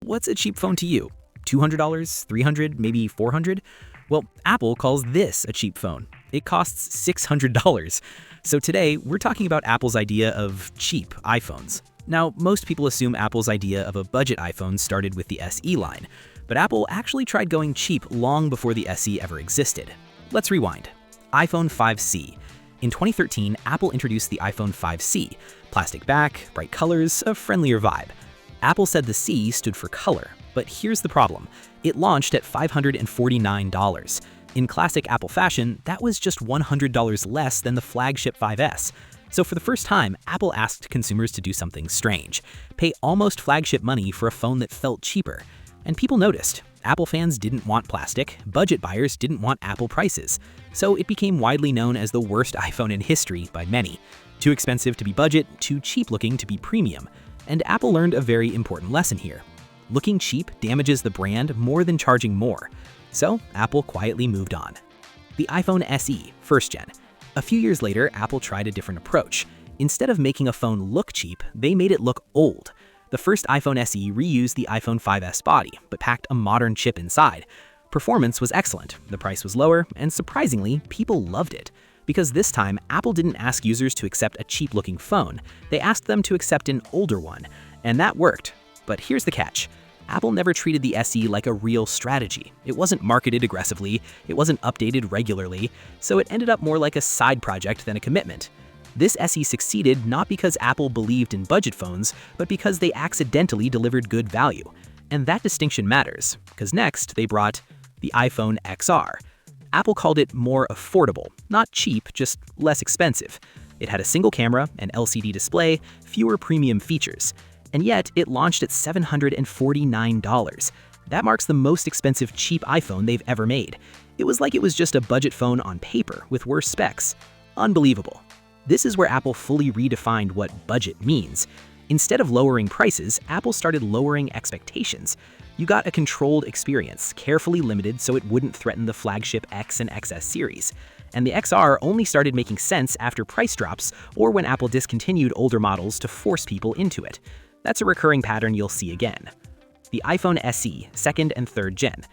what's a cheap phone to you? $200, $300, maybe $400? Well, Apple calls this a cheap phone. It costs $600. So today, we're talking about Apple's idea of cheap iPhones. Now, most people assume Apple's idea of a budget iPhone started with the SE line, but Apple actually tried going cheap long before the SE ever existed. Let's rewind. iPhone 5C. In 2013, Apple introduced the iPhone 5C. Plastic back, bright colors, a friendlier vibe. Apple said the C stood for color, but here's the problem. It launched at $549. In classic Apple fashion, that was just $100 less than the flagship 5S. So for the first time, Apple asked consumers to do something strange. Pay almost flagship money for a phone that felt cheaper. And people noticed. Apple fans didn't want plastic, budget buyers didn't want Apple prices. So it became widely known as the worst iPhone in history by many. Too expensive to be budget, too cheap looking to be premium. And Apple learned a very important lesson here. Looking cheap damages the brand more than charging more. So Apple quietly moved on. The iPhone SE, first gen. A few years later, Apple tried a different approach. Instead of making a phone look cheap, they made it look old. The first iPhone SE reused the iPhone 5S body, but packed a modern chip inside. Performance was excellent, the price was lower, and surprisingly, people loved it. Because this time, Apple didn't ask users to accept a cheap-looking phone, they asked them to accept an older one. And that worked. But here's the catch. Apple never treated the SE like a real strategy. It wasn't marketed aggressively, it wasn't updated regularly, so it ended up more like a side project than a commitment. This SE succeeded not because Apple believed in budget phones, but because they accidentally delivered good value. And that distinction matters, because next they brought the iPhone XR. Apple called it more affordable, not cheap, just less expensive. It had a single camera, an LCD display, fewer premium features. And yet, it launched at $749. That marks the most expensive cheap iPhone they've ever made. It was like it was just a budget phone on paper with worse specs. Unbelievable. This is where Apple fully redefined what budget means. Instead of lowering prices, Apple started lowering expectations. You got a controlled experience, carefully limited so it wouldn't threaten the flagship X and XS series. And the XR only started making sense after price drops or when Apple discontinued older models to force people into it. That's a recurring pattern you'll see again. The iPhone SE, second and third gen.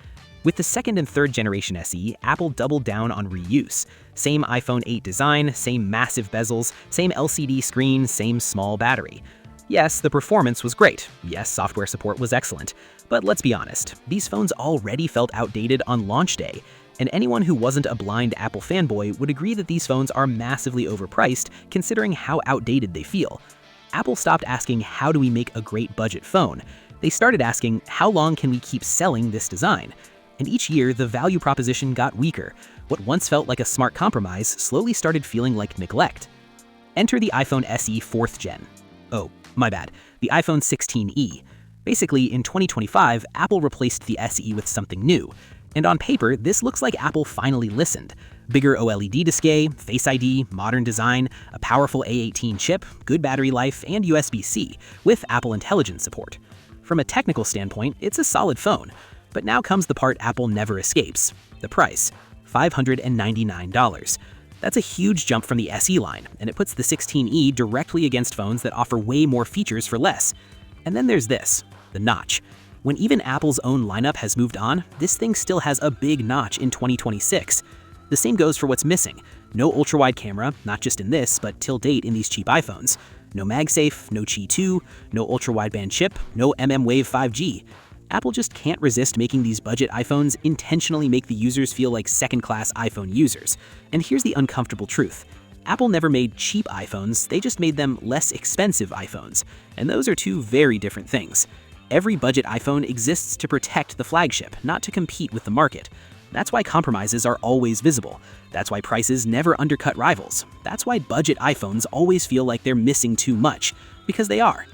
With the second and third generation SE, Apple doubled down on reuse. Same iPhone 8 design, same massive bezels, same LCD screen, same small battery. Yes, the performance was great. Yes, software support was excellent. But let's be honest, these phones already felt outdated on launch day. And anyone who wasn't a blind Apple fanboy would agree that these phones are massively overpriced considering how outdated they feel. Apple stopped asking, how do we make a great budget phone? They started asking, how long can we keep selling this design? And each year, the value proposition got weaker. What once felt like a smart compromise slowly started feeling like neglect. Enter the iPhone SE 4th gen. Oh, my bad, the iPhone 16e. Basically, in 2025, Apple replaced the SE with something new. And on paper, this looks like Apple finally listened. Bigger OLED display, Face ID, modern design, a powerful A18 chip, good battery life, and USB-C, with Apple Intelligence support. From a technical standpoint, it's a solid phone. But now comes the part Apple never escapes, the price, $599. That's a huge jump from the SE line, and it puts the 16e directly against phones that offer way more features for less. And then there's this, the notch. When even Apple's own lineup has moved on, this thing still has a big notch in 2026. The same goes for what's missing. No ultra-wide camera, not just in this, but till date in these cheap iPhones. No MagSafe, no Qi 2, no ultra-wideband chip, no mmWave 5G. Apple just can't resist making these budget iPhones intentionally make the users feel like second-class iPhone users. And here's the uncomfortable truth. Apple never made cheap iPhones, they just made them less expensive iPhones. And those are two very different things. Every budget iPhone exists to protect the flagship, not to compete with the market. That's why compromises are always visible. That's why prices never undercut rivals. That's why budget iPhones always feel like they're missing too much, because they are.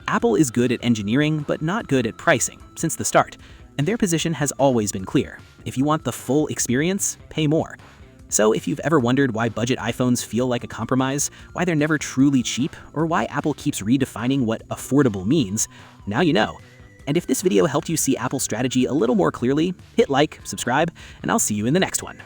Apple is good at engineering, but not good at pricing, since the start. And their position has always been clear. If you want the full experience, pay more. So if you've ever wondered why budget iPhones feel like a compromise, why they're never truly cheap, or why Apple keeps redefining what affordable means, now you know. And if this video helped you see Apple's strategy a little more clearly, hit like, subscribe, and I'll see you in the next one.